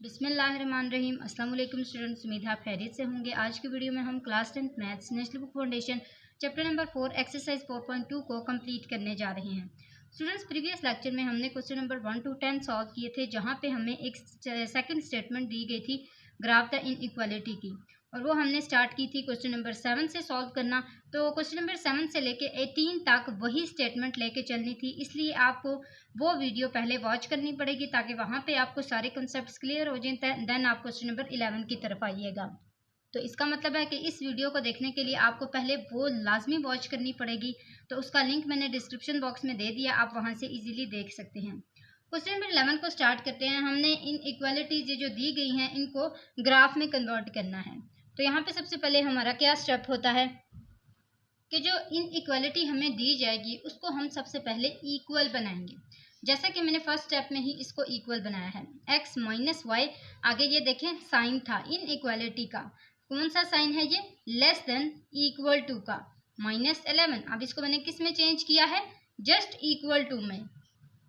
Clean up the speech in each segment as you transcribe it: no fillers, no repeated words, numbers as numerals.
बिस्मिल्लाहिर्रहमानिर्रहीम। अस्सलाम वालेकुम स्टूडेंट्स, उम्मीद है आप खैरियत से होंगे। आज की वीडियो में हम class 10th maths national book foundation chapter number 4 exercise 4.2 को कंप्लीट करने जा रहे हैं। स्टूडेंट्स, प्रीवियस लेक्चर में हमने क्वेश्चन नंबर 1 to 10 सॉल्व किए थे, जहां पे हमें एक सेकंड स्टेटमेंट दी गई थी ग्राफ द इनइक्वालिटी की, और वो हमने स्टार्ट की थी क्वेश्चन नंबर 7 से सॉल्व करना। तो क्वेश्चन नंबर 7 से लेके 18 तक वही स्टेटमेंट लेके चलनी थी, इसलिए आपको वो वीडियो पहले वॉच करनी पड़ेगी ताकि वहाँ पे आपको सारे कॉन्सेप्ट्स क्लियर हो जाए। देन आप क्वेश्चन नंबर 11 की तरफ आइएगा। तो इसका मतलब है कि इस वीडियो को देखने के लिए आपको पहले वो लाजमी वॉच करनी पड़ेगी। तो उसका लिंक मैंने डिस्क्रिप्शन बॉक्स में दे दिया, आप वहाँ से इजीली देख सकते हैं। क्वेश्चन नंबर 11 को स्टार्ट करते हैं। हमने इन इक्वालिटीज जो दी गई हैं इनको ग्राफ में कन्वर्ट करना है। तो यहाँ पे सबसे पहले हमारा क्या स्टेप होता है कि जो इन इक्वालिटी हमें दी जाएगी उसको हम सबसे पहले इक्वल बनाएंगे। जैसा कि मैंने फर्स्ट स्टेप में ही इसको इक्वल बनाया है, x माइनस वाई। आगे ये देखें साइन था इन इक्वालिटी का, कौन सा साइन है ये, लेस देन इक्वल टू का, -11। अब इसको मैंने किस में चेंज किया है, जस्ट इक्वल टू में।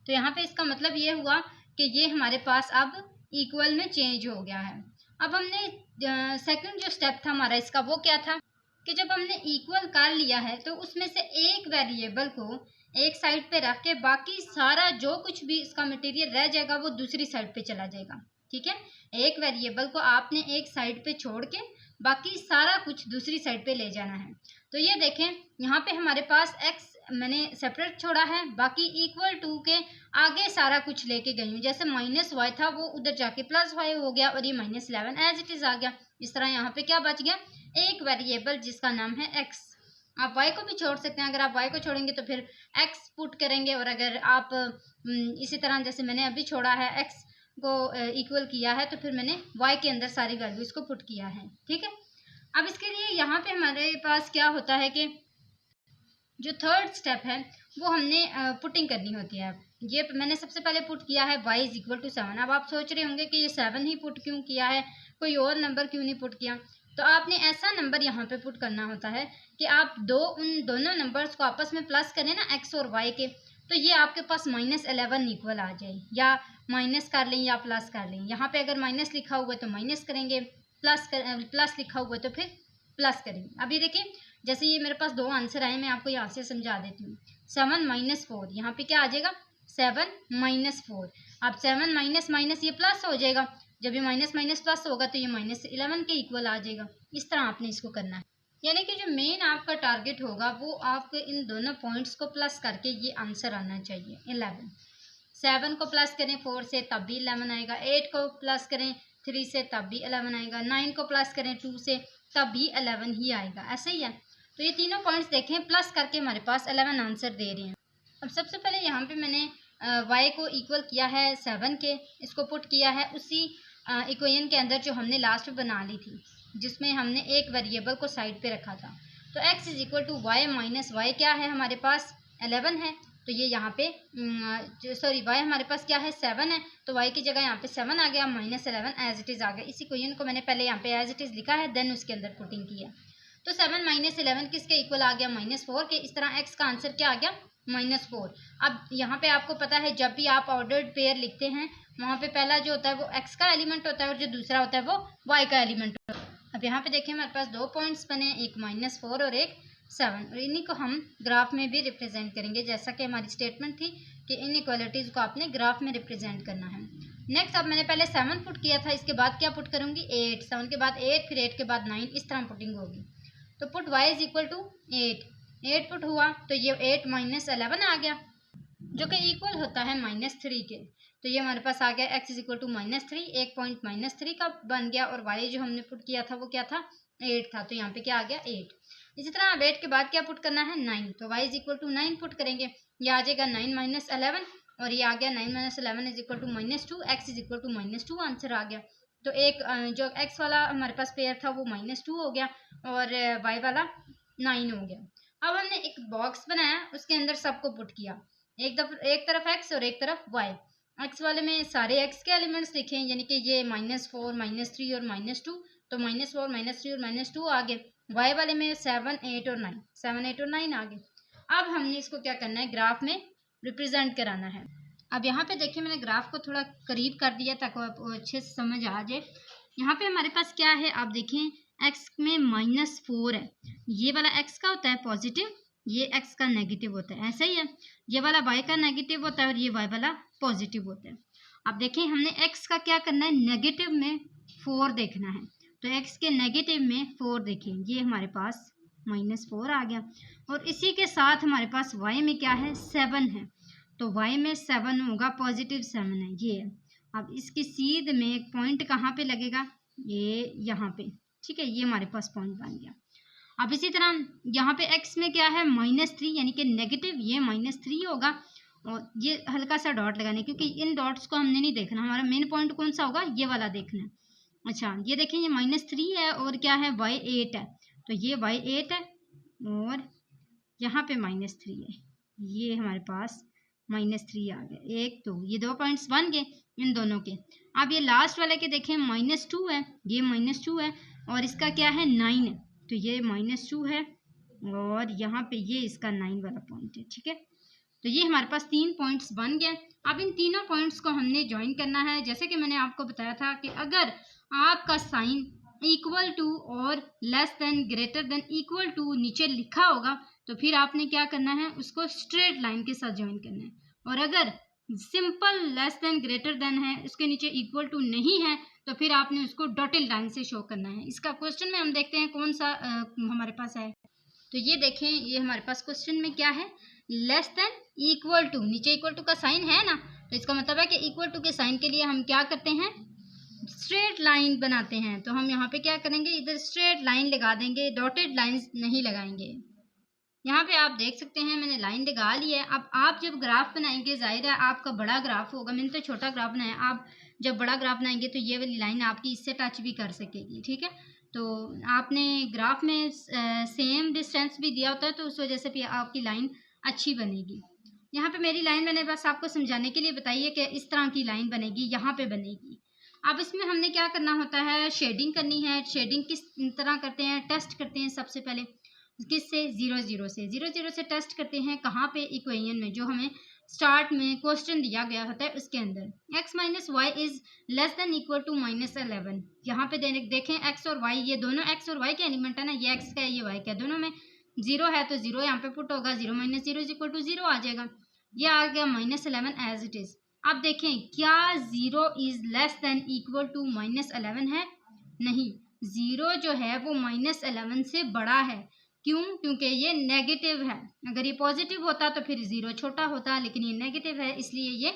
तो यहाँ पे इसका मतलब ये हुआ कि ये हमारे पास अब इक्वल में चेंज हो गया है। अब हमने सेकंड जो स्टेप था हमारा इसका, वो क्या था कि जब हमने इक्वल कर लिया है तो उसमें से एक वेरिएबल को एक साइड पे रख के बाकी सारा जो कुछ भी इसका मटेरियल रह जाएगा वो दूसरी साइड पे चला जाएगा। ठीक है, एक वेरिएबल को आपने एक साइड पे छोड़ के बाकी सारा कुछ दूसरी साइड पे ले जाना है। तो ये देखें यहाँ पे हमारे पास x मैंने सेपरेट छोड़ा है, बाकी इक्वल टू के आगे सारा कुछ लेके गई हूँ। जैसे -y था वो उधर जाके +y हो गया और ये -11 एज इट इज आ गया। इस तरह यहाँ पे क्या बच गया, एक वेरिएबल जिसका नाम है x। आप y को भी छोड़ सकते हैं, अगर आप y को छोड़ेंगे तो फिर x पुट करेंगे, और अगर आप इसी तरह जैसे मैंने अभी छोड़ा है x को इक्वल किया है तो फिर मैंने y के अंदर सारी वैल्यूज को पुट किया है। ठीक है, अब इसके लिए यहाँ पे हमारे पास क्या होता है कि जो थर्ड स्टेप है वो हमने पुटिंग करनी होती है। ये मैंने सबसे पहले पुट किया है y इज इक्वल टू 7। अब आप सोच रहे होंगे कि ये 7 ही पुट क्यों किया है, कोई और नंबर क्यों नहीं पुट किया। तो आपने ऐसा नंबर यहाँ पे पुट करना होता है कि आप उन दोनों नंबर्स को आपस में प्लस करें ना, x और y के, तो ये आपके पास -11 इक्वल आ जाए, या माइनस कर लें या प्लस कर लें। यहाँ पे अगर माइनस लिखा हुआ है तो माइनस करेंगे, प्लस लिखा हुआ है तो फिर प्लस करेंगे। अभी देखिए जैसे ये मेरे पास दो आंसर आए, मैं आपको यहाँ से समझा देती हूँ। 7 - 4, यहाँ पे क्या आ जाएगा 7 - 4। अब 7 माइनस माइनस ये प्लस हो जाएगा, जब ये माइनस माइनस प्लस होगा तो ये -11 के इक्वल आ जाएगा। इस तरह आपने इसको करना है, यानी कि जो मेन आपका टारगेट होगा वो आपके इन दोनों पॉइंट्स को प्लस करके ये आंसर आना चाहिए 11। 7 को प्लस करें 4 से तब भी 11 आएगा, 8 को प्लस करें 3 से तब भी 11 आएगा, 9 को प्लस करें 2 से तब भी 11 ही आएगा। ऐसे ही है। तो ये तीनों पॉइंट्स देखें प्लस करके हमारे पास 11 आंसर दे रहे हैं। अब सबसे पहले यहाँ पे मैंने y को इक्वल किया है 7 के, इसको पुट किया है उसी इक्वेशन के अंदर जो हमने लास्ट में बना ली थी, जिसमें हमने एक वेरिएबल को साइड पे रखा था। तो x is equal to y minus y क्या है हमारे पास 11 है, तो ये यहाँ पे y हमारे पास क्या है 7 है, तो y की जगह यहाँ पे 7 आ गया, -11 एज इट इज़ आ गया। इसी इक्वेशन को मैंने पहले यहाँ पे एज इट इज़ लिखा है, देन उसके अंदर पुटिंग की है। तो 7 - 11 किसके इक्वल आ गया, -4 के। इस तरह x का आंसर क्या आ गया, -4। अब यहाँ पे आपको पता है जब भी आप ऑर्डर्ड पेयर लिखते हैं वहाँ पे पहला जो होता है वो x का एलिमेंट होता है और जो दूसरा होता है वो y का एलिमेंट होता है। अब यहाँ पे देखें हमारे पास दो पॉइंट्स बने, एक -4 और एक 7, और इन्हीं को हम ग्राफ में भी रिप्रेजेंट करेंगे, जैसा कि हमारी स्टेटमेंट थी कि इन इक्वालिटीज़ को आपने ग्राफ में रिप्रेजेंट करना है। नेक्स्ट, अब मैंने पहले 7 पुट किया था, इसके बाद क्या पुट करूँगी 8, 7 के बाद 8, फिर 8 के बाद 9, इस तरह पुटिंग होगी। तो put y is equal to 8 put हुआ तो ये 8 -11 आ गया, जो कि इक्वल होता है -3 के। तो ये हमारे पास आ गया x इज इक्वल टू -3, एक पॉइंट -3 का बन गया, और y जो हमने पुट किया था वो क्या था 8 था, तो यहाँ पे क्या आ गया 8। इसी तरह अब 8 के बाद क्या पुट करना है 9, तो y is equal to 9 put करेंगे, ये आ जाएगा 9 - 11, और ये आ गया 9 - 11 is equal to -2, x is equal to -2 answer आ गया। तो एक जो x वाला हमारे पास पेयर था वो -2 हो गया और y वाला 9 हो गया। अब हमने एक बॉक्स बनाया, उसके अंदर सबको पुट किया, एक तरफ x और एक तरफ y। x वाले में सारे x के एलिमेंट्स लिखे, यानी कि ये -4 -3 और -2, तो -4 -3 और -2 आ गए। y वाले में 7 8 और 9, 7 8 और 9 आ गए। अब हमने इसको क्या करना है, ग्राफ में रिप्रेजेंट कराना है। अब यहाँ पे देखिए मैंने ग्राफ को थोड़ा करीब कर दिया ताकि आपको अच्छे से समझ आ जाए। यहाँ पे हमारे पास क्या है, आप देखें x में -4 है, ये वाला x का होता है पॉजिटिव, ये x का नेगेटिव होता है, ऐसा ही है। ये वाला y का नेगेटिव होता है और ये y वाला पॉजिटिव होता है। अब देखें हमने x का क्या करना है, नेगेटिव में 4 देखना है, तो x के नेगेटिव में 4 देखें, ये हमारे पास -4 आ गया। और इसी के साथ हमारे पास y में क्या है, 7 है, तो y में 7 होगा, पॉजिटिव 7 है ये है। अब इसकी सीध में एक पॉइंट कहाँ पे लगेगा, ये यहाँ पे, ठीक है, ये हमारे पास पॉइंट बन गया। अब इसी तरह यहाँ पे x में क्या है, -3 यानी कि नेगेटिव, ये -3 होगा। और ये हल्का सा डॉट लगाना है क्योंकि इन डॉट्स को हमने नहीं देखना, हमारा मेन पॉइंट कौन सा होगा, ये वाला देखना है। अच्छा ये देखें ये -3 है और क्या है, y 8 है, तो ये y 8 है और यहाँ पे -3 है, ये हमारे पास -3 आ गया। एक तो ये 2 पॉइंट्स बन गए इन दोनों के। अब ये लास्ट वाले के देखें -2 है, ये -2 है और इसका क्या है, 9 है, तो ये -2 है और यहाँ पे ये इसका 9 वाला पॉइंट है, ठीक है। तो ये हमारे पास 3 पॉइंट्स बन गए। अब इन तीनों पॉइंट्स को हमने ज्वाइन करना है। जैसे कि मैंने आपको बताया था कि अगर आपका साइन इक्वल टू और less than, greater than, equal to नीचे लिखा होगा तो फिर आपने क्या करना है, उसको स्ट्रेट लाइन के साथ ज्वाइन करना है। और अगर simple less than greater then है, उसके नीचे इक्वल टू नहीं है, तो फिर आपने उसको डॉटेड लाइन से शो करना है। इसका क्वेश्चन में हम देखते हैं कौन सा हमारे पास है। तो ये देखें ये हमारे पास क्वेश्चन में क्या है, लेस देन इक्वल टू, नीचे इक्वल टू का साइन है ना, तो इसका मतलब है कि इक्वल टू के साइन के लिए हम क्या करते हैं, स्ट्रेट लाइन बनाते हैं। तो हम यहाँ पे क्या करेंगे, इधर स्ट्रेट लाइन लगा देंगे, डॉटेड लाइंस नहीं लगाएंगे। यहाँ पे आप देख सकते हैं मैंने लाइन लगा ली है। अब आप जब ग्राफ बनाएंगे, जाहिर है आपका बड़ा ग्राफ होगा, मैंने तो छोटा ग्राफ बनाया, आप जब बड़ा ग्राफ बनाएंगे तो ये वाली लाइन आपकी इससे टच भी कर सकेगी, ठीक है। तो आपने ग्राफ में सेम डिस्टेंस भी दिया होता है, तो उस वजह से भी आपकी लाइन अच्छी बनेगी। यहाँ पे मेरी लाइन मैंने बस आपको समझाने के लिए बताई है कि इस तरह की लाइन बनेगी, यहाँ पे बनेगी। अब इसमें हमने क्या करना होता है, शेडिंग करनी है। शेडिंग किस तरह करते हैं, टेस्ट करते हैं सबसे पहले, किससे, 0 0 से, 0 0 से टेस्ट करते हैं। कहाँ पे, इक्वेशन में, जो हमें स्टार्ट में क्वेश्चन दिया गया होता है उसके अंदर। x minus y is less than equal to -11। यहाँ पे देखें x और y, ये दोनों x और y के एलिमेंट है ना, ये x का है ये y का है, दोनों में 0 है तो 0 यहाँ पे पुट होगा, 0 - 0 इज इक्वल टू 0 आ जाएगा। ये आ गया -11 एज इट इज। अब देखें क्या 0 is less than equal to -11 है, नहीं, 0 जो है वो -11 से बड़ा है। क्यों, क्योंकि ये नेगेटिव है। अगर ये पॉजिटिव होता तो फिर 0 छोटा होता, लेकिन ये नेगेटिव है इसलिए ये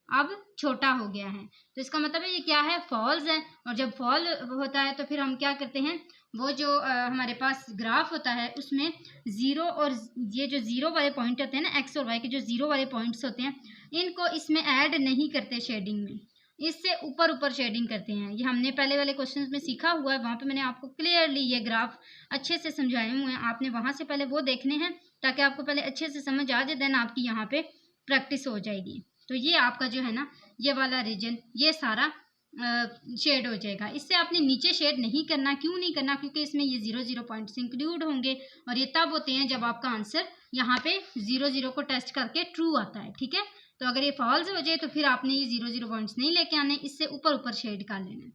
अब छोटा हो गया है। तो इसका मतलब है ये क्या है, फॉल्स है। और जब फॉल होता है तो फिर हम क्या करते हैं, वो जो हमारे पास ग्राफ होता है उसमें 0 और ये जो 0 वाले पॉइंट होते हैं ना, एक्स और वाई के जो 0 वाले पॉइंट्स होते हैं, इनको इसमें ऐड नहीं करते शेडिंग में, इससे ऊपर ऊपर शेडिंग करते हैं। ये हमने पहले वाले क्वेश्चन में सीखा हुआ है, वहाँ पे मैंने आपको क्लियरली ये ग्राफ अच्छे से समझाए हुए हैं। आपने वहाँ से पहले वो देखने हैं ताकि आपको पहले अच्छे से समझ आ जाए, देन आपकी यहाँ पे प्रैक्टिस हो जाएगी। तो ये आपका जो है ना, ये वाला रीजन ये सारा शेड हो जाएगा। इससे आपने नीचे शेड नहीं करना। क्यों नहीं करना, क्योंकि इसमें ये 0 0 पॉइंट्स इंक्लूड होंगे और ये तब होते हैं जब आपका आंसर यहाँ पे 0 0 को टेस्ट करके ट्रू आता है, ठीक है। तो अगर ये फॉल्स हो जाए तो फिर आपने ये 0 0 पॉइंट्स नहीं लेके आने, इससे ऊपर ऊपर शेड कर लेना।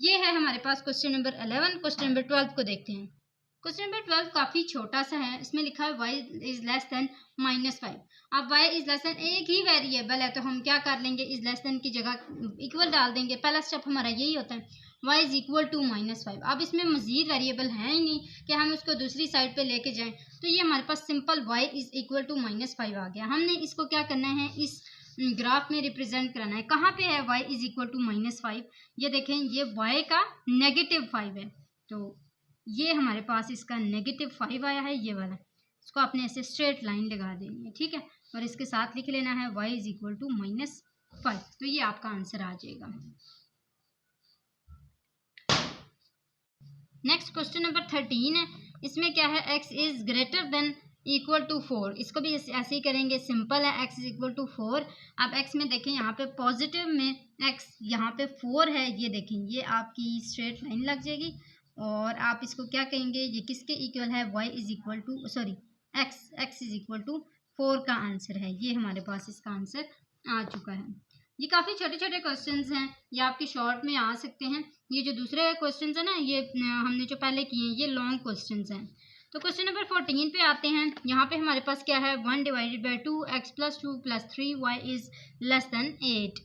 ये है हमारे पास क्वेश्चन नंबर 11। क्वेश्चन नंबर 12 को देखते हैं। क्वेश्चन नंबर 12 काफ़ी छोटा सा है। इसमें लिखा है y इज लेस देन -5। अब y इज लेस देन, एक ही वेरिएबल है तो हम क्या कर लेंगे, इज लेस देन की जगह इक्वल डाल देंगे। पहला स्टेप हमारा यही होता है, y इज इक्वल टू -5। अब इसमें मजीद वेरिएबल है ही नहीं कि हम उसको दूसरी साइड पे लेके जाएं, तो ये हमारे पास simple y is equal to -5 आ गया। हमने इसको क्या करना है, इस ग्राफ में रिप्रेजेंट कराना है। कहाँ पे है y इज इक्वल टू -5, ये देखें ये y का -5 है, तो ये हमारे पास इसका -5 आया है, ये वाला। इसको आपने ऐसे स्ट्रेट लाइन लगा देनी है, ठीक है, और इसके साथ लिख लेना है y इज इक्वल टू -5। तो ये आपका आंसर आ जाएगा। नेक्स्ट क्वेश्चन नंबर 13 है। इसमें क्या है, x is greater than equal to 4। इसको भी ऐसे ही करेंगे, सिंपल है, x इज इक्वल टू 4। अब x में देखें यहाँ पे पॉजिटिव में x यहाँ पे 4 है, ये देखें ये आपकी स्ट्रेट लाइन लग जाएगी और आप इसको क्या कहेंगे, ये किसके इक्वल है, y is equal to, sorry x is equal to 4 का आंसर है। ये हमारे पास इसका आंसर आ चुका है। ये काफ़ी छोटे छोटे क्वेश्चंस हैं, ये आपके शॉर्ट में आ सकते हैं। ये जो दूसरे क्वेश्चंस हैं ना, ये हमने जो पहले किए हैं ये लॉन्ग क्वेश्चंस हैं। तो क्वेश्चन नंबर 14 पे आते हैं। यहाँ पे हमारे पास क्या है, 1 divided by 2 x plus 2 plus 3 y is less then 8।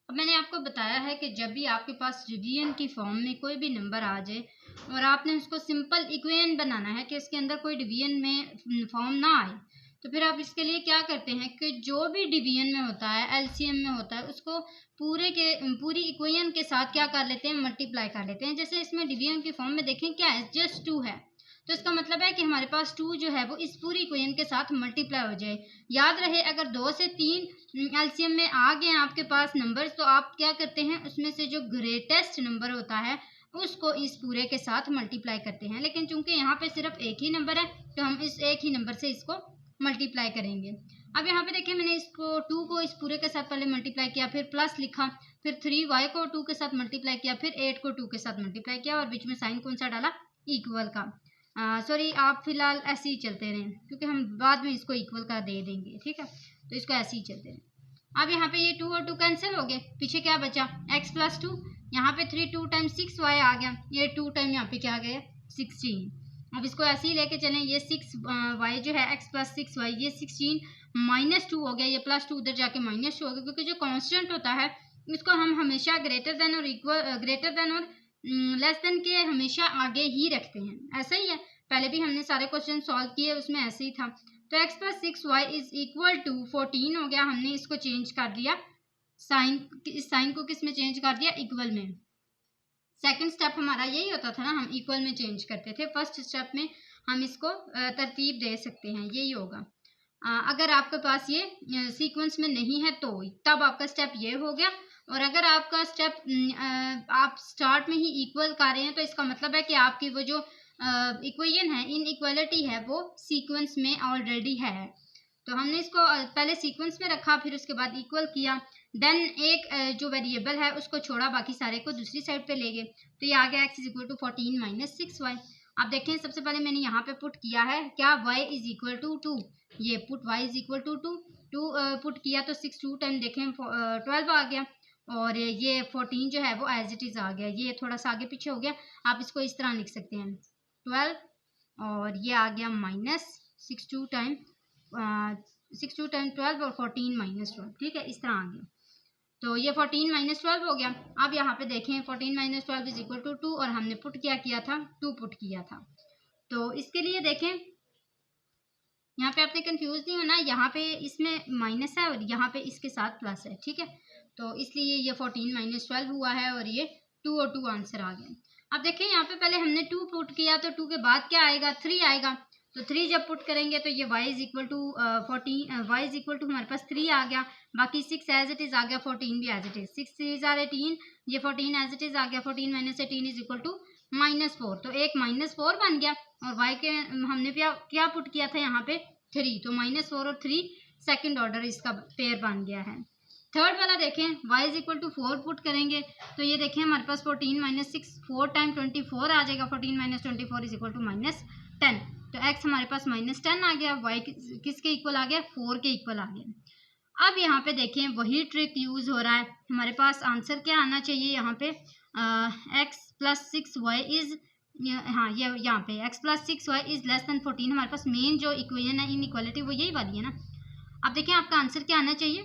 अब मैंने आपको बताया है कि जब भी आपके पास डिवीजन की फॉर्म में कोई भी नंबर आ जाए और आपने उसको सिंपल इक्वेशन बनाना है कि इसके अंदर कोई डिवीजन में फॉर्म ना आए, तो फिर आप इसके लिए क्या करते हैं कि जो भी डिवीजन में होता है, एलसीएम में होता है, उसको पूरी इक्वेशन के साथ क्या कर लेते हैं, मल्टीप्लाई कर लेते हैं। जैसे इसमें डिवीजन की फॉर्म में देखें क्या है, जस्ट 2 है, तो इसका मतलब है कि हमारे पास 2 जो है वो इस पूरी इक्वेशन के साथ मल्टीप्लाई हो जाए। याद रहे अगर 2 से 3 एलसीएम में आ गए आपके पास नंबर्स, तो आप क्या करते हैं, उसमें से जो ग्रेटेस्ट नंबर होता है उसको इस पूरे के साथ मल्टीप्लाई करते हैं। लेकिन चूंकि यहाँ पे सिर्फ एक ही नंबर है, तो हम इस एक ही नंबर से इसको मल्टीप्लाई करेंगे। अब यहाँ पे देखिए मैंने इसको 2 को इस पूरे के साथ पहले मल्टीप्लाई किया, फिर प्लस लिखा, फिर 3y को 2 के साथ मल्टीप्लाई किया, फिर 8 को 2 के साथ मल्टीप्लाई किया और बीच में साइन कौन सा डाला, इक्वल का। सॉरी, आप फिलहाल ऐसे ही चलते रहें क्योंकि हम बाद में इसको इक्वल का दे देंगे, ठीक है। तो इसको ऐसे ही चलते रहें। अब यहाँ पे ये 2 और 2 कैंसिल हो गए, पीछे क्या बचा, x प्लस 2, यहाँ पे 3 2 टाइम 6y आ गया, ये 2 टाइम यहाँ पे क्या आ गया, 16। अब इसको ऐसे ही लेके चलें, ये 6y जो है x प्लस 6y, ये 16 माइनस 2 हो गया, ये प्लस 2 उधर जाके माइनस 2 हो गया, क्योंकि जो कांस्टेंट होता है उसको हम हमेशा ग्रेटर देन और लेस देन के हमेशा आगे ही रखते हैं। ऐसा ही है, पहले भी हमने सारे क्वेश्चन सॉल्व किए, उसमें ऐसे ही था। तो x plus 6y is equal to 14 हो गया, हमने इसको चेंज कर दिया साइन, इस साइन को किस में चेंज कर दिया, इक्वल में। सेकंड स्टेप हमारा यही होता था ना, हम इक्वल में चेंज करते थे। फर्स्ट स्टेप में हम इसको तरतीब दे सकते हैं, यही होगा। अगर आपके पास ये सीक्वेंस में नहीं है तो तब आपका स्टेप ये हो गया, और अगर आपका स्टेप आप स्टार्ट में ही इक्वल कर रहे हैं तो इसका मतलब है कि आपकी वो जो इक्वेशन है, इनइक्वालिटी है, वो सीक्वेंस में ऑलरेडी है। तो हमने इसको पहले सीक्वेंस में रखा, फिर उसके बाद इक्वल किया, देन एक जो वेरिएबल है उसको छोड़ा, बाकी सारे को दूसरी साइड पे ले गए, तो ये आ गया x is equal to 14 minus 6y। आप देखें सबसे पहले मैंने यहाँ पे पुट किया है क्या, y इज इक्वल टू 2, ये put y is equal to 2 put किया तो 6 2 टाइम देखें 12 आ गया, और ये 14 जो है वो एज इट इज़ आ गया, ये थोड़ा सा आगे पीछे हो गया। आप इसको इस तरह लिख सकते हैं 12, और ये आ गया माइनस 6 2 टाइम 12 और 14 माइनस 12, ठीक है, इस तरह आ गया। तो ये 14 माइनस 12 हो गया। अब यहाँ पे देखें 14 माइनस 12 इज इक्वल टू 2, और हमने पुट क्या किया था, 2 पुट किया था। तो इसके लिए देखें यहाँ पे आपने कंफ्यूज नहीं होना, यहाँ पे इसमें माइनस है और यहाँ पे इसके साथ प्लस है, ठीक है। तो इसलिए ये 14 माइनस 12 हुआ है और ये 2 और 2 आंसर आ गया। अब देखें यहाँ पे पहले हमने 2 पुट किया, तो 2 के बाद क्या आएगा, 3 आएगा। तो 3 जब पुट करेंगे तो ये y is equal to 14, y is equal to हमारे पास 3 आ गया, बाकी 6 एज इट इज आ गया, 14 भी एज इट इज, 6 3 आर 18, ये 14 एज इट इज आ गया, 14 माइनस 18 इज इक्वल टू -4, तो एक -4 बन गया, और y के हमने क्या पुट किया था यहाँ पे 3, तो -4 और 3 सेकेंड ऑर्डर इसका पेयर बन गया है। थर्ड वाला देखें y is equal to 4 put करेंगे, तो ये देखें हमारे पास 14 माइनस 6 4 टाइम 24 आ जाएगा, 14 माइनस 24 इज इक्वल टू -10, तो x हमारे पास -10 आ गया, y किसके इक्वल आ गया, 4 के इक्वल आ गया। अब यहाँ पे देखें वही ट्रिक यूज़ हो रहा है, हमारे पास आंसर क्या आना चाहिए यहाँ पे, x प्लस 6y इज, हाँ ये यहाँ पे x plus 6y is less then 14, हमारे पास मेन जो इक्वेशन है इनइक्वालिटी वो यही वाली है ना। अब देखें आपका आंसर क्या आना चाहिए,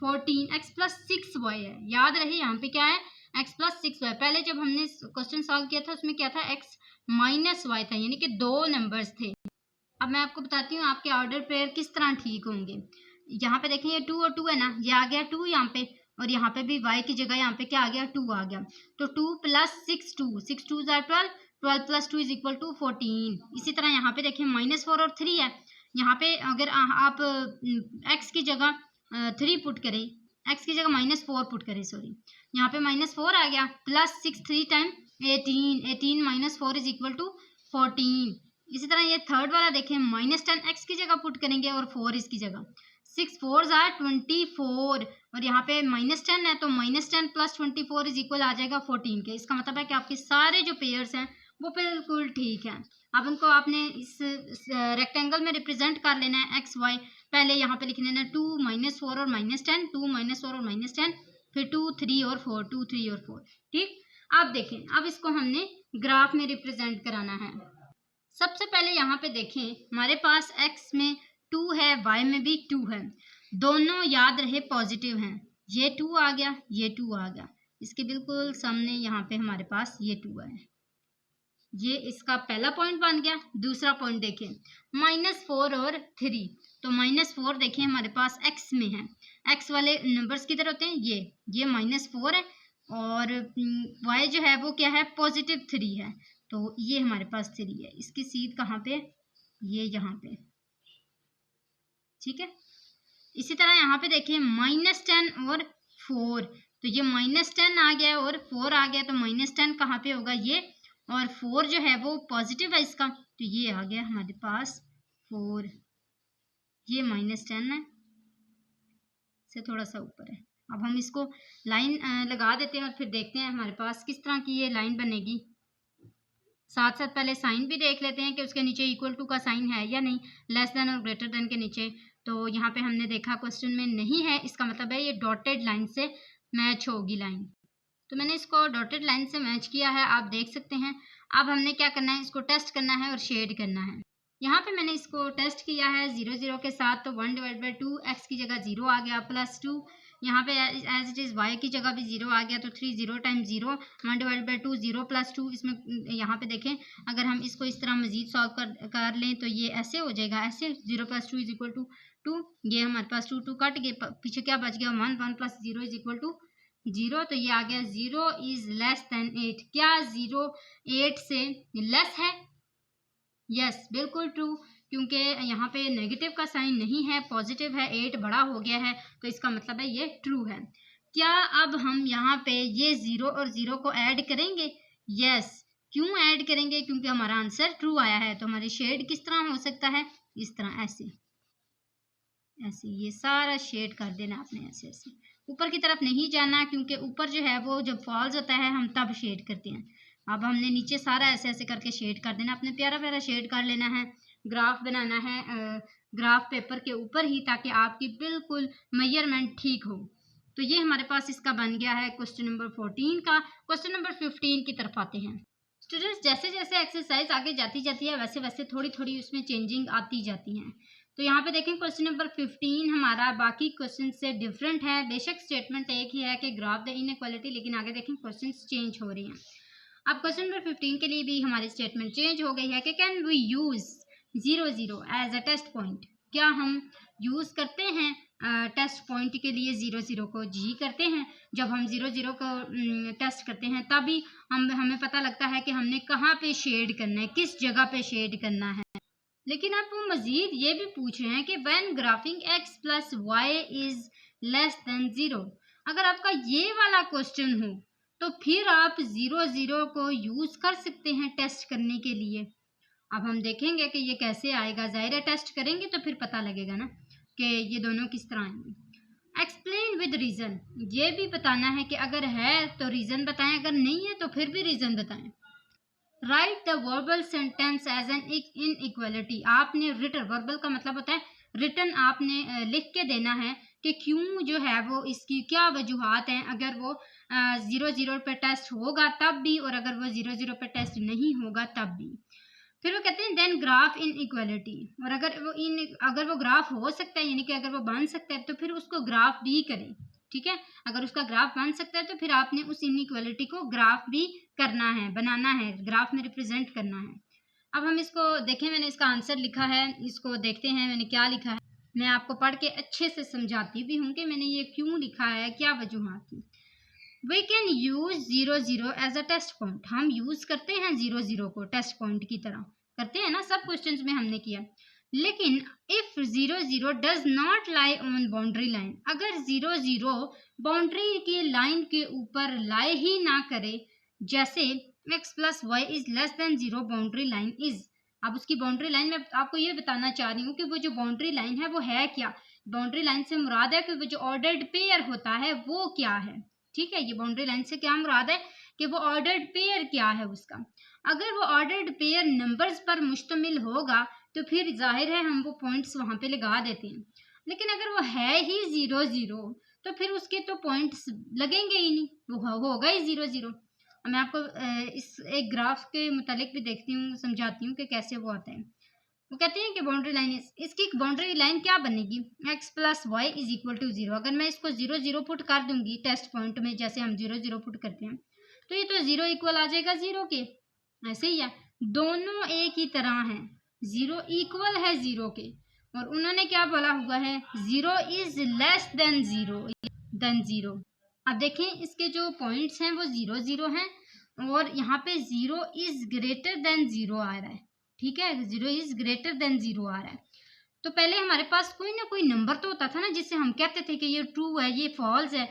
14 x प्लस 6y है। याद रहे यहाँ पे क्या है, x प्लस 6y। पहले जब हमने क्वेश्चन सॉल्व किया था उसमें क्या था, x माइनस y था, यानी कि 2 नंबर्स थे। अब मैं आपको बताती हूँ आपके ऑर्डर पेयर किस तरह ठीक होंगे। यहाँ पे देखें ये 2 और 2 है ना, ये आ गया 2 यहाँ पे, और यहाँ पे भी y की जगह यहाँ पे क्या आ गया, 2 आ गया, तो 2 plus 6 2 6 2 12 12 plus 2 is equal to 14। इसी तरह यहाँ पे देखें -4 और 3 है, यहाँ पे अगर आप x की जगह 3 पुट करें, x की जगह -4 पुट करें, सॉरी यहाँ पे -4 आ गया, plus 6 3 time 18 minus 4 is equal to 14। इसी तरह ये थर्ड वाला देखें, -10 x की जगह पुट करेंगे और 4 इसकी जगह, 6 4 आर 24, और यहाँ पे -10 है तो -10 प्लस 24 इज इक्वल आ जाएगा 14 के। इसका मतलब है कि आपके सारे जो पेयर्स हैं वो बिल्कुल ठीक है। अब उनको आपने इस रेक्टेंगल में रिप्रेजेंट कर लेना है x y। पहले यहाँ पे लिख लेना 2 -4 और -10, 2 -4 और -10, फिर 2 3 और 4, 2 3 और 4। ठीक, अब देखें, अब इसको हमने ग्राफ में रिप्रेजेंट कराना है। सबसे पहले यहाँ पे देखें, हमारे पास x में 2 है, y में भी 2 है, दोनों याद रहे पॉजिटिव हैं। ये 2 आ गया, ये 2 आ गया, इसके बिल्कुल सामने यहाँ पे हमारे पास ये 2 है। ये इसका पहला पॉइंट बन गया। दूसरा पॉइंट देखें, -4 और 3, तो -4 देखें हमारे पास x में है, x वाले नंबर्स किधर होते हैं, ये -4 है, और y जो है वो क्या है, +3 है, तो ये हमारे पास 3 है। इसकी सीध कहाँ पे, ये यहाँ पे। ठीक है, इसी तरह यहाँ पे देखें -10 और 4, तो ये -10 आ गया और 4 आ गया, तो -10 कहाँ पे होगा, ये, और 4 जो है वो पॉजिटिव है इसका, तो ये आ गया हमारे पास 4, ये -10 है, से थोड़ा सा ऊपर है। अब हम इसको लाइन लगा देते हैं और फिर देखते हैं हमारे पास किस तरह की ये लाइन बनेगी। साथ साथ पहले साइन भी देख लेते हैं कि उसके नीचे इक्वल टू का साइन है या नहीं, लेस देन और ग्रेटर देन के नीचे। तो यहाँ पे हमने देखा क्वेश्चन में नहीं है, इसका मतलब है ये डॉटेड लाइन से मैच होगी लाइन, तो मैंने इसको डॉटेड लाइन से मैच किया है, आप देख सकते हैं। अब हमने क्या करना है, इसको टेस्ट करना है और शेड करना है। यहाँ पे मैंने इसको टेस्ट किया है 0 0 के साथ, तो 1/2 x की जगह 0 आ गया, +2 यहाँ पे एज इट इज़ y की जगह भी 0 आ गया, तो 3 0 टाइम्स 0, 1/2 0 +2। इसमें यहाँ पे देखें, अगर हम इसको इस तरह मजीद सॉल्व कर लें तो ये ऐसे हो जाएगा, ऐसे 0 + 2 = 2, ये हमारे पास 2 2 कट गए, पीछे क्या बच गया, 1 1 + 0 = 0, तो ये आ गया 0 इज़ लेस देन 8। क्या 0 8 से लेस है? यस, बिल्कुल ट्रू, क्योंकि यहाँ पे नेगेटिव का साइन नहीं है, पॉजिटिव है, 8 बड़ा हो गया है, तो इसका मतलब है ये ट्रू है। क्या अब हम यहाँ पे ये 0 और 0 को ऐड करेंगे? यस, क्यों ऐड करेंगे, क्योंकि हमारा आंसर ट्रू आया है। तो हमारी शेड किस तरह हो सकता है, इस तरह, ऐसे ऐसे, ये सारा शेड कर देना आपने, ऐसे ऐसे, ऊपर की तरफ नहीं जाना, क्योंकि ऊपर जो है वो जब फॉल्स होता है हम तब शेड करते हैं। अब हमने नीचे सारा ऐसे ऐसे करके शेड कर देना, अपने प्यारा प्यारा शेड कर लेना है। ग्राफ बनाना है ग्राफ पेपर के ऊपर ही, ताकि आपकी बिल्कुल मेजरमेंट ठीक हो। तो ये हमारे पास इसका बन गया है क्वेश्चन नंबर 14 का। क्वेश्चन नंबर 15 की तरफ आते हैं। स्टूडेंट्स, जैसे जैसे एक्सरसाइज आगे जाती जाती है वैसे वैसे थोड़ी थोड़ी उसमें चेंजिंग आती जाती हैं। तो यहाँ पे देखें, क्वेश्चन नंबर 15 हमारा बाकी क्वेश्चन से डिफरेंट है। बेशक स्टेटमेंट एक ही है कि ग्राफ द इनइक्वालिटी, लेकिन आगे देखें क्वेश्चन चेंज हो रही हैं। अब क्वेश्चन नंबर 15 के लिए भी हमारी स्टेटमेंट चेंज हो गई है कि can we use 0 0 as a test point. क्या हम यूज करते हैं टेस्ट पॉइंट के लिए 0 0 को? जी करते हैं। जब हम 0 0 को टेस्ट करते हैं तभी हमें पता लगता है कि हमने कहाँ पे शेड करना है, किस जगह पे शेड करना है। लेकिन आप वो मजीद ये भी पूछ रहे हैं कि when graphic x + y is less then 0। अगर आपका ये वाला क्वेश्चन हो तो फिर आप 0 0 को यूज कर सकते हैं टेस्ट करने के लिए। अब हम देखेंगे कि ये कैसे आएगा, जाहिर है टेस्ट करेंगे तो फिर पता लगेगा ना कि ये दोनों किस तरह आएंगे। एक्सप्लेन विद रीजन, ये भी बताना है कि अगर है तो रीजन बताएं, अगर नहीं है तो फिर भी रीजन बताएं। Write the verbal sentence as an inequality. आपने रिटन, वर्बल का मतलब होता है रिटन, आपने लिख के देना है कि क्यों जो है वो इसकी क्या वजूहात हैं, अगर वो 0 0 पे टेस्ट होगा तब भी, और अगर वो 0 0 पे टेस्ट नहीं होगा तब भी। फिर वो कहते हैं देन ग्राफ इन इक्वालिटी, और अगर वो ग्राफ हो सकता है, यानी कि अगर वो बन सकता है तो फिर उसको ग्राफ भी करें। ठीक है, अगर उसका ग्राफ बन सकता है तो फिर आपने उस इनइक्वालिटी को ग्राफ भी करना है, बनाना है, ग्राफ में रिप्रेजेंट करना है। अब हम इसको देखें, मैंने इसका आंसर लिखा है, इसको देखते हैं मैंने क्या लिखा है। मैं आपको पढ़ के अच्छे से समझाती भी हूँ कि मैंने ये क्यों लिखा है, क्या वजूहात थी। We can use 0 0 as a test point. हम यूज करते हैं 0 0 को टेस्ट पॉइंट की तरह, करते हैं ना, सब क्वेश्चंस में हमने किया। लेकिन if 0 0 does not lie on boundary line, अगर 0 0 बाउंड्री की लाइन के ऊपर लाए ही ना करे, जैसे x + y is less then 0 boundary line is. अब उसकी बाउंड्री लाइन में आपको ये बताना चाह रही हूँ कि वो जो बाउंड्री लाइन है वो है क्या। बाउंड्री लाइन से मुराद है कि वो जो ऑर्डर्ड पेयर होता है वो क्या है। ठीक है, ये बाउंड्री लाइन से क्या मुराद है कि वो ऑर्डर्ड पेयर क्या है उसका। अगर वो ऑर्डर्ड पेयर नंबर्स पर मुश्तमिल होगा तो फिर जाहिर है हम वो पॉइंट्स वहाँ पे लगा देते हैं। लेकिन अगर वो है ही 0 0 तो फिर उसके तो पॉइंट्स लगेंगे ही नहीं, वो होगा ही 0 0। मैं आपको इस एक ग्राफ के मुतालिक भी देखती हूँ, समझाती हूँ कि कैसे वो आता है। वो कहते हैं कि बाउंड्री लाइन इसकी बाउंड्री लाइन क्या बनेगी, x plus y is equal to 0। अगर मैं इसको 0 0 पुट कर दूंगी टेस्ट पॉइंट में, जैसे हम 0 0 पुट करते हैं, तो ये तो 0 इक्वल आ जाएगा 0 के। ऐसे ही है, दोनों एक ही तरह हैं, 0 इक्वल है 0 के। और उन्होंने क्या बोला हुआ है, 0 इज लेस देन 0। अब देखें इसके जो पॉइंट्स हैं वो 0 0 हैं, और यहाँ पे 0 इज ग्रेटर देन 0 आ रहा है। ठीक है, 0 इज ग्रेटर देन 0 आ रहा है। तो पहले हमारे पास कोई ना कोई नंबर तो होता था ना, जिससे हम कहते थे कि ये ट्रू है, ये फॉल्स है।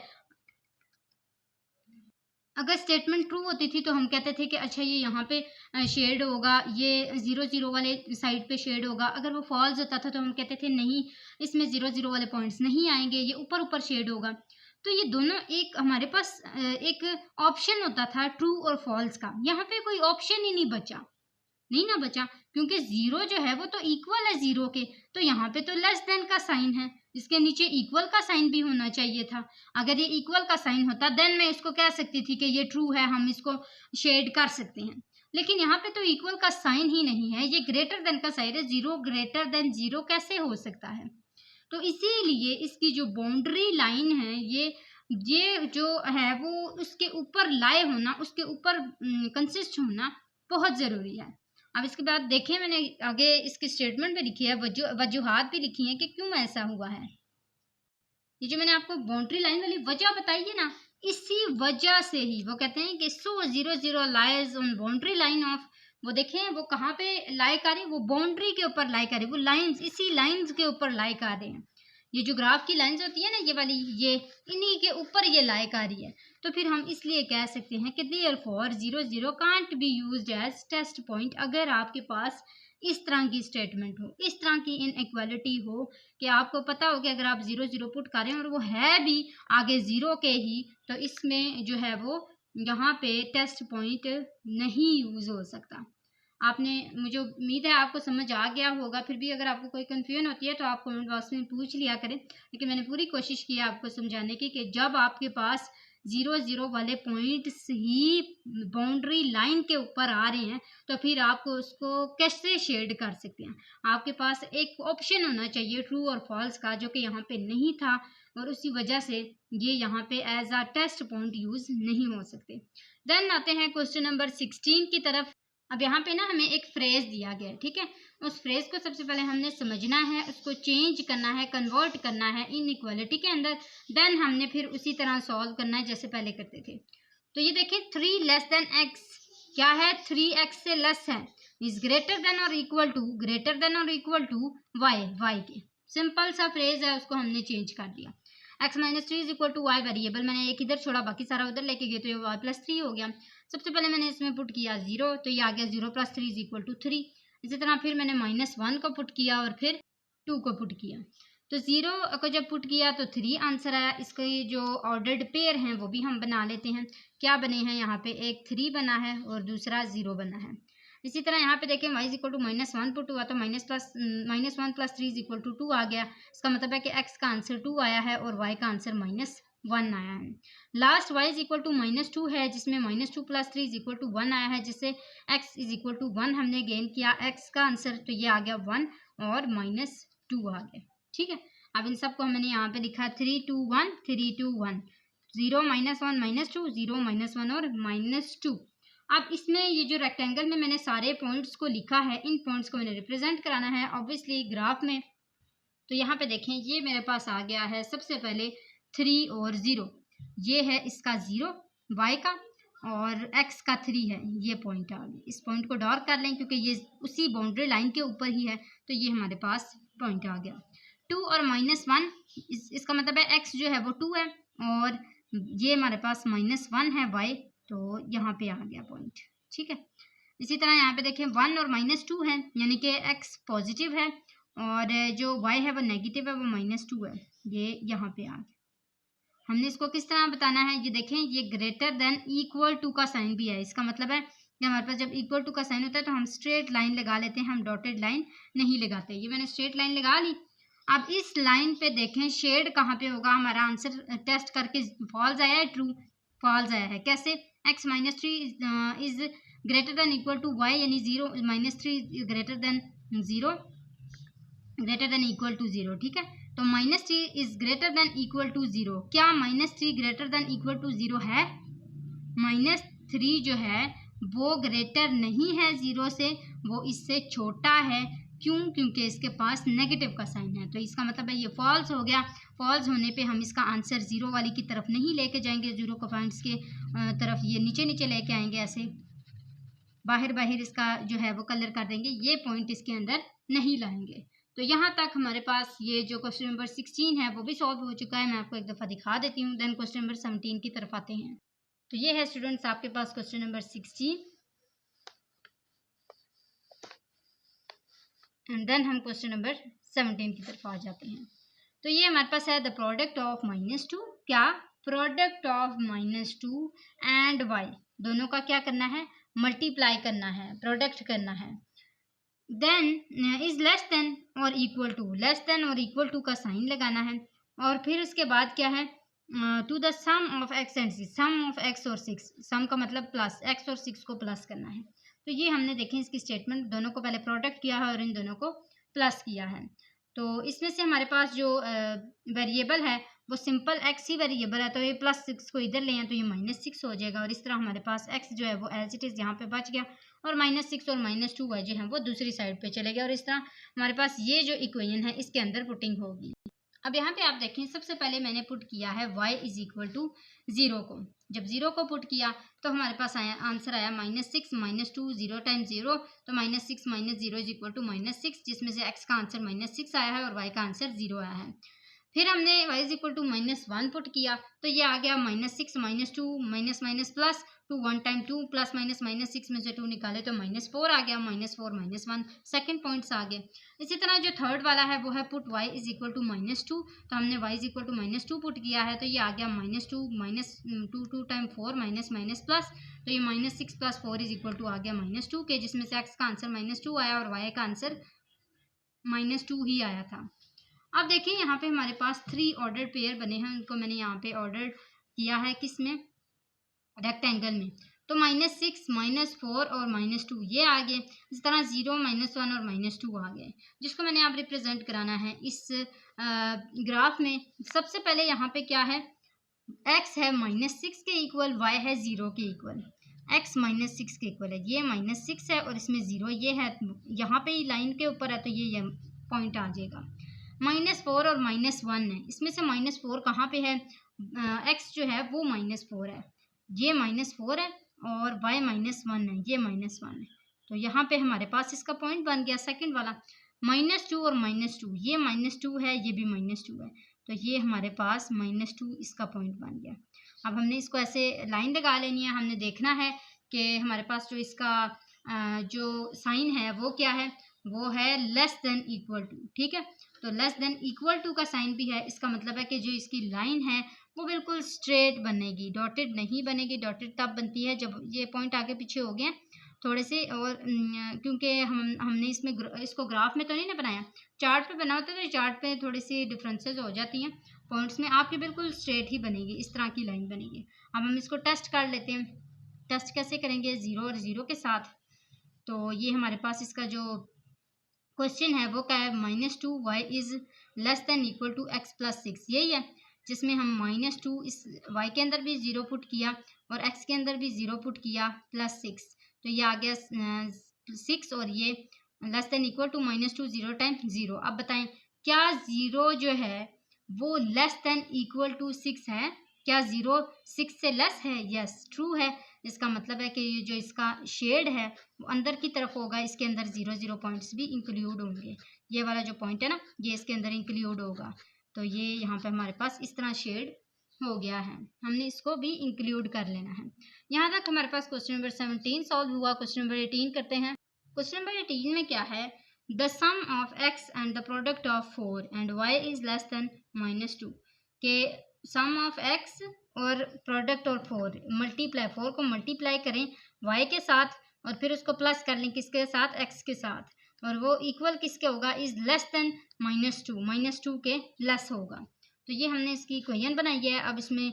अगर स्टेटमेंट ट्रू होती थी तो हम कहते थे कि अच्छा ये यहाँ पे शेड होगा, ये 0 0 वाले साइड पे शेड होगा। अगर वो फॉल्स होता था तो हम कहते थे नहीं, इसमें 0 0 वाले पॉइंट्स नहीं आएंगे, ये ऊपर ऊपर शेड होगा। तो ये दोनों एक हमारे पास एक ऑप्शन होता था ट्रू और फॉल्स का। यहाँ पे कोई ऑप्शन ही नहीं बचा, क्योंकि 0 जो है वो तो इक्वल है 0 के, तो यहाँ पे तो लेस देन का साइन है, इसके नीचे इक्वल का साइन भी होना चाहिए था। अगर ये इक्वल का साइन होता देन मैं इसको कह सकती थी कि ये ट्रू है, हम इसको शेड कर सकते हैं। लेकिन यहाँ पे तो इक्वल का साइन ही नहीं है, ये ग्रेटर देन का साइन है। 0 ग्रेटर देन 0 कैसे हो सकता है? तो इसीलिए इसकी जो बाउंड्री लाइन है, ये जो है वो उसके ऊपर लाए होना, उसके ऊपर कंसिस्ट होना बहुत ज़रूरी है। अब इसके बाद देखें, मैंने आगे इसकी स्टेटमेंट भी लिखी है, वजूहात भी लिखी है कि क्यों ऐसा हुआ है। ये जो मैंने आपको बाउंड्री लाइन वाली वजह बताई है ना, इसी वजह से ही वो कहते हैं कि सो 0 0 lies on boundary line of, वो देखें वो कहाँ पे लाई कर रहे हैं, वो बाउंड्री के ऊपर लाई कर रहे हैं, वो लाइंस, इसी लाइंस के ऊपर लाई कर रहे हैं। ये जो ग्राफ की लाइंस होती है ना, ये वाली, ये इन्हीं के ऊपर ये लाई कर रही है। तो फिर हम इसलिए कह सकते हैं कि therefore 0 0 can't be used as test point. अगर आपके पास इस तरह की स्टेटमेंट हो, इस तरह की इनइक्वालिटी हो कि आपको पता हो कि अगर आप 0 0 पुट कर रहे हैं और वो है भी आगे 0 के ही, तो इसमें जो है वो यहाँ पे टेस्ट पॉइंट नहीं यूज़ हो सकता। आपने, मुझे उम्मीद है आपको समझ आ गया होगा। फिर भी अगर आपको कोई कन्फ्यूजन होती है तो आप कमेंट बॉक्स में पूछ लिया करें, लेकिन मैंने पूरी कोशिश की है आपको समझाने की कि जब आपके पास 0 0 वाले पॉइंट्स ही बाउंड्री लाइन के ऊपर आ रहे हैं तो फिर आपको उसको कैसे शेड कर सकते हैं। आपके पास एक ऑप्शन होना चाहिए ट्रू और फॉल्स का, जो कि यहाँ पे नहीं था, और उसी वजह से ये यहाँ पे as a test point use नहीं हो सकते। देन आते हैं क्वेश्चन नंबर 16 की तरफ। अब यहाँ पे ना हमें एक फ्रेज दिया गया है, ठीक है। उस फ्रेज को सबसे पहले हमने समझना है, उसको चेंज करना है, कन्वर्ट करना है इनइक्वालिटी के अंदर। देन हमने फिर उसी तरह सॉल्व करना है जैसे पहले करते थे। तो ये देखिए 3 लेस देन एक्स क्या है, 3x से लेस है, इज ग्रेटर देन और इक्वल टू वाई के। सिंपल सा फ्रेज है, उसको हमने चेंज कर दिया। x minus 3 is equal to y variable मैंने एक इधर छोड़ा, बाकी सारा उधर लेके गए, तो ये y प्लस 3 हो गया। सबसे पहले मैंने इसमें पुट किया 0, तो ये आ गया 0 प्लस 3 इज इक्वल टू 3। इसी तरह फिर मैंने -1 को पुट किया और फिर 2 को पुट किया। तो 0 को जब पुट किया तो 3 आंसर आया। इसके जो ऑर्डर्ड पेयर हैं वो भी हम बना लेते हैं। क्या बने हैं यहाँ पे, एक 3 बना है और दूसरा 0 बना है। इसी तरह यहाँ पे देखें y is equal to -1 put हुआ तो -1 प्लस 3 इज इक्वल टू 2 आ गया। इसका मतलब है कि x का आंसर 2 आया है और y का आंसर -1 आया है। Last y is equal to -2 है, जिसमें -2 प्लस 3 इज इक्वल टू 1 आया है, जिससे x इज इक्वल टू 1 हमने गेन किया। x का आंसर तो ये आ गया 1 और -2 आ गया। ठीक है, अब इन सबको हमने यहाँ पे लिखा 3 2 1 3 2 1, 0 -1 -2, 0 -1 और -2। अब इसमें ये जो रेक्टेंगल में मैंने सारे पॉइंट्स को लिखा है, इन पॉइंट्स को मैंने रिप्रेजेंट कराना है ऑब्वियसली ग्राफ में। तो यहाँ पे देखें ये मेरे पास आ गया है सबसे पहले 3 और 0, ये है इसका 0 y का, और x का 3 है, ये पॉइंट आ गया। इस पॉइंट को डार्क कर लें क्योंकि ये उसी बाउंड्री लाइन के ऊपर ही है, तो ये हमारे पास पॉइंट आ गया। 2 और -1, इसका मतलब है x जो है वो 2 है और ये हमारे पास -1 है y, तो यहाँ पे आ गया पॉइंट। ठीक है, इसी तरह यहाँ पे देखें 1 और -2 है, यानी कि x पॉजिटिव है और जो y है वो नेगेटिव है, वो -2 है, ये यहाँ पे आ गया। हमने इसको किस तरह बताना है, ये देखें ये ग्रेटर देन इक्वल टू का साइन भी है। इसका मतलब है कि हमारे पास जब इक्वल टू का साइन होता है तो हम स्ट्रेट लाइन लगा लेते हैं, हम डॉटेड लाइन नहीं लगाते। ये मैंने स्ट्रेट लाइन लगा ली अब इस लाइन पे देखें शेड कहाँ पे होगा, हमारा आंसर टेस्ट करके फॉल्स आया है, ट्रू फॉल्स आया है। कैसे, x minus three is greater than equal to y, यानी 0 minus three greater than 0, greater than equal to 0, ठीक है। तो minus three is greater than equal to 0, क्या minus three greater than equal to 0 है? Minus three जो है वो greater नहीं है 0 से, वो इससे छोटा है। क्यों? क्योंकि इसके पास नेगेटिव का साइन है। तो इसका मतलब है ये फॉल्स हो गया। फॉल्स होने पे हम इसका आंसर 0 वाली की तरफ नहीं लेके जाएंगे, 0 को पॉइंट्स के तरफ ये नीचे नीचे लेके आएंगे, ऐसे बाहर बाहर इसका जो है वो कलर कर देंगे, ये पॉइंट इसके अंदर नहीं लाएंगे। तो यहाँ तक हमारे पास ये जो क्वेश्चन नंबर 16 है वो भी सॉल्व हो चुका है। मैं आपको एक दफ़ा दिखा देती हूँ, देन क्वेश्चन नंबर 17 की तरफ आते हैं। तो ये है स्टूडेंट्स आपके पास क्वेश्चन नंबर 16, एंड देन हम क्वेश्चन नंबर 17 की तरफ आ जाते हैं। तो ये हमारे पास है द प्रोडक्ट ऑफ -2, क्या? प्रोडक्ट ऑफ -2 एंड y, दोनों का क्या करना है? मल्टीप्लाई करना है, प्रोडक्ट करना है। देन इज लेस देन और इक्वल टू, लेस देन और इक्वल टू का साइन लगाना है, और फिर उसके बाद क्या है? To the sum of x and c, sum of x और 6, सम का मतलब प्लस, x और 6 को प्लस करना है। तो ये हमने देखें इसकी स्टेटमेंट, दोनों को पहले प्रोडक्ट किया है और इन दोनों को प्लस किया है। तो इसमें से हमारे पास जो वेरिएबल है वो सिंपल x ही वेरिएबल है, तो ये +6 को इधर ले हैं तो ये -6 हो जाएगा, और इस तरह हमारे पास x जो है वो एज इट इज़ यहाँ पे बच गया, और -6 और -2 जो है वो दूसरी साइड पे चले गया, और इस तरह हमारे पास ये जो इक्वेशन है इसके अंदर पुटिंग होगी। अब यहाँ पे आप देखें, सबसे पहले मैंने पुट किया है y इज इक्वल टू 0 को। जब 0 को पुट किया तो हमारे पास आया आंसर आया -6 -2, 0 टाइम्स 0, तो -6 - 0 इज इक्वल टू -6, जिसमें से x का आंसर -6 आया है और y का आंसर 0 आया है। फिर हमने y is equal to -1 put किया, तो ये आ गया -6 -2 माइनस प्लस 2, 1 टाइम 2 प्लस -6 में से 2 निकाले तो -4 आ गया, -4 -1 सेकंड पॉइंट्स आ गए। इसी तरह जो थर्ड वाला है वो है put y is equal to -2, तो हमने y is equal to -2 put किया है, तो ये आ गया -2 2 टाइम 4 माइनस प्लस, तो ये -6 + 4 इज इक्वल टू आ गया -2 के, जिसमें से x का आंसर -2 आया और y का आंसर -2 ही आया था। अब देखिए यहाँ पे हमारे पास 3 ऑर्डर पेयर बने हैं, उनको मैंने यहाँ पे ऑर्डर किया है, किसमें? रेक्टेंगल में। तो -6 -4 और -2 ये आ गए, इस तरह 0 -1 और -2 आ गए, जिसको मैंने आप रिप्रेजेंट कराना है इस ग्राफ में। सबसे पहले यहाँ पे क्या है? x है -6 के इक्वल, y है 0 के इक्वल, x -6 के इक्वल है, ये -6 है और इसमें 0 ये है, यहाँ पे ही लाइन के ऊपर है तो ये पॉइंट आ जाएगा। -4 और -1 है, इसमें से -4 कहाँ पे है? x जो है वो -4 है, ये -4 है, और y -1 है, ये -1 है, तो यहाँ पे हमारे पास इसका पॉइंट बन गया सेकंड वाला। -2 और -2, ये -2 है, ये भी -2 है, तो ये हमारे पास -2 इसका पॉइंट बन गया। अब हमने इसको ऐसे लाइन लगा लेनी है, हमने देखना है कि हमारे पास जो इसका जो साइन है वो क्या है? वो है लेस देन इक्वल टू, ठीक है। तो लेस देन इक्वल टू का साइन भी है, इसका मतलब है कि जो इसकी लाइन है वो बिल्कुल स्ट्रेट बनेगी, डॉटेड नहीं बनेगी। डॉटेड तब बनती है जब ये पॉइंट आगे पीछे हो गए थोड़े से, और क्योंकि हमने इसमें इसको ग्राफ में तो नहीं ना बनाया, चार्ट पे बना होता है, तो चार्ट पे थोड़ी सी डिफरेंसेस हो जाती हैं पॉइंट्स में, आपकी बिल्कुल स्ट्रेट ही बनेगी, इस तरह की लाइन बनेगी। अब हम इसको टेस्ट कर लेते हैं। टेस्ट कैसे करेंगे? 0 और 0 के साथ। तो ये हमारे पास इसका जो क्वेश्चन है वो क्या है? -2 y is less than equal to x + 6, यही है, जिसमें हम -2 इस y के अंदर भी 0 पुट किया और x के अंदर भी 0 पुट किया +6, तो ये आ गया 6, और ये less than equal to -2 0 time 0। अब बताएं क्या 0 जो है वो लेस देन इक्वल टू 6 है? क्या 0 6 से लेस है? यस, ट्रू है। इसका मतलब है कि ये जो इसका शेड है वो अंदर की तरफ होगा, इसके अंदर 0 0 पॉइंट्स भी इंक्लूड होंगे, ये वाला जो पॉइंट है ना ये इसके अंदर इंक्लूड होगा, तो ये यहाँ पे हमारे पास इस तरह शेड हो गया है, हमने इसको भी इंक्लूड कर लेना है। यहाँ तक हमारे पास क्वेश्चन नंबर 17 सॉल्व हुआ। क्वेश्चन नंबर 18 करते हैं। क्वेश्चन नंबर 18 में क्या है? The sum of x and the product of 4 and y is less than -2, के सम ऑफ x और प्रोडक्ट और 4 मल्टीप्लाई, 4 को मल्टीप्लाई करें y के साथ और फिर उसको प्लस कर लें किसके साथ? x के साथ, और वो इक्वल किसके होगा, इज लेस देन -2 के लेस होगा। तो ये हमने इसकी इक्वेशन बनाई है। अब इसमें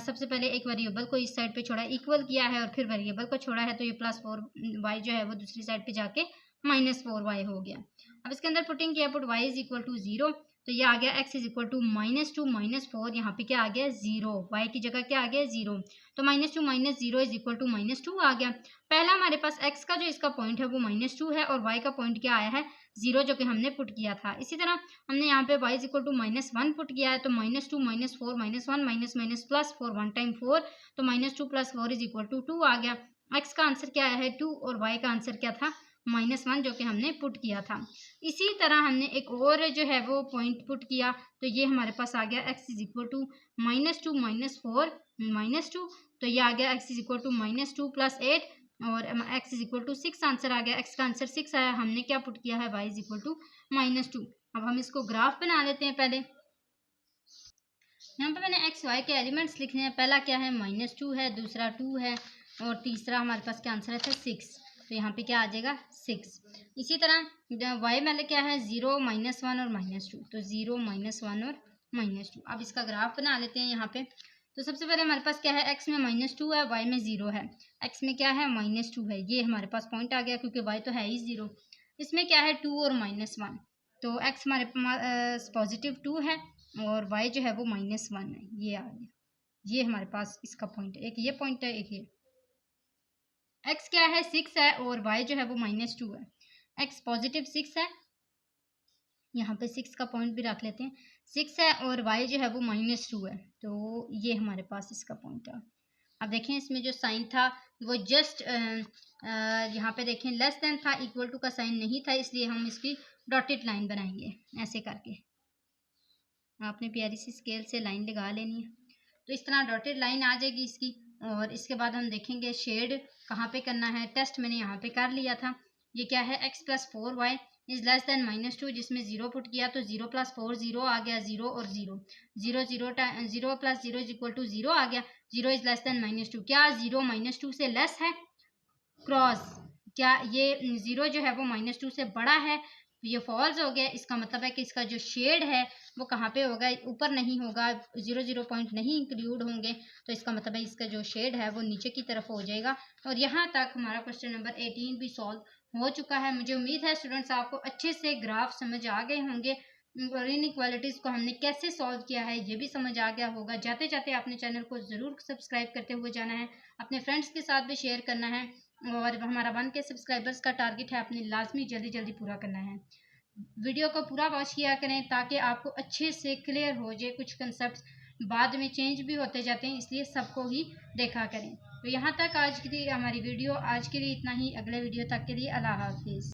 सबसे पहले एक वेरिएबल को इस साइड पे छोड़ा, इक्वल किया है, और फिर वेरिएबल को छोड़ा है, तो ये +4y जो है वो दूसरी साइड पे जाके -4y हो गया। अब इसके अंदर पुटिंग किया, put y is equal to 0, तो ये आ गया x इज इक्वल टू -2 -4, यहाँ पे क्या आ गया 0, y की जगह क्या आ गया 0, तो -2 -0 इज इक्वल टू -2 आ गया। पहला हमारे पास x का जो इसका पॉइंट है वो -2 है, और y का पॉइंट क्या आया है 0, जो कि हमने पुट किया था। इसी तरह हमने यहाँ पे y is equal to -1 put किया है, तो -2 -4 -1 +4 1 टाइम 4, तो -2 + 4 इज इक्वल टू 2 आ गया। x का आंसर क्या है 2, और y का आंसर क्या था -1, जो कि हमने पुट किया था। इसी तरह हमने एक और जो है वो पॉइंट पुट किया, तो ये हमारे पास आ गया x इज इक्वल टू -2 -4 -2, तो ये आ गया x इज इक्वल टू -2 + 8, और x is equal to 6 answer आ गया। x का आंसर 6 आया, हमने क्या पुट किया है y इज इक्वल टू -2। अब हम इसको ग्राफ बना लेते हैं। पहले यहाँ पे मैंने x y के एलिमेंट्स लिखने हैं। पहला क्या है -2 है, दूसरा 2 है, और तीसरा हमारे पास क्या आंसर है 6, तो यहाँ पे क्या आ जाएगा 6। इसी तरह y वाले क्या है 0 -1 और -2, तो 0 -1 और -2। अब इसका ग्राफ बना लेते हैं यहाँ पे। तो सबसे पहले हमारे पास क्या है, x में -2 है, y में 0 है। x में क्या है -2 है, ये हमारे पास पॉइंट आ गया, क्योंकि y तो है ही 0। इसमें क्या है 2 और -1, तो x हमारे पास पॉजिटिव 2 है, और y जो है वो -1 है, ये आ गया। ये हमारे पास इसका पॉइंट है, एक ये पॉइंट है, एक ये। x क्या है 6 है, और y जो है वो -2 है। x पॉजिटिव 6 है, यहाँ पे 6 का पॉइंट भी रख लेते हैं, 6 है, और y जो है वो -2 है, तो ये हमारे पास इसका पॉइंट है। अब देखें इसमें जो साइन था वो जस्ट यहाँ पे देखें लेस देन था, इक्वल टू का साइन नहीं था, इसलिए हम इसकी डॉटेड लाइन बनाएंगे ऐसे करके। आपने प्यारी सी स्केल से लाइन लगा लेनी है, तो इस तरह डॉटेड लाइन आ जाएगी इसकी। और इसके बाद हम देखेंगे शेड कहाँ पे करना है, टेस्ट मैंने यहाँ पे कर लिया था। ये क्या है x + 4y is less than -2, जिसमें 0 पुट किया, तो 0 + 4 0 आ गया, 0 और 0 0 0 0 + 0 इज इक्वल टू 0 आ गया। 0 इज लेस देन -2, क्या 0 -2 से लेस है, क्रॉस, क्या ये 0 जो है वो -2 से बड़ा है, ये फॉल्स हो गया। इसका मतलब है कि इसका जो शेड है वो कहाँ पे होगा, ऊपर नहीं होगा, 0 0 पॉइंट नहीं इंक्लूड होंगे, तो इसका मतलब है इसका जो शेड है वो नीचे की तरफ हो जाएगा। और यहाँ तक हमारा क्वेश्चन नंबर 18 भी सॉल्व हो चुका है। मुझे उम्मीद है स्टूडेंट्स आपको अच्छे से ग्राफ समझ आ गए होंगे, और इनइक्वालिटीज़ को हमने कैसे सॉल्व किया है ये भी समझ आ गया होगा। जाते जाते आपने चैनल को ज़रूर सब्सक्राइब करते हुए जाना है, अपने फ्रेंड्स के साथ भी शेयर करना है, और हमारा 1K सब्सक्राइबर्स का टारगेट है, अपने लाजमी जल्दी जल्दी पूरा करना है। वीडियो को पूरा वॉच किया करें ताकि आपको अच्छे से क्लियर हो जाए। कुछ कंसेप्ट बाद में चेंज भी होते जाते हैं, इसलिए सबको ही देखा करें। तो यहाँ तक आज की हमारी वीडियो, आज के लिए इतना ही। अगले वीडियो तक के लिए अल्लाह हाफिज़।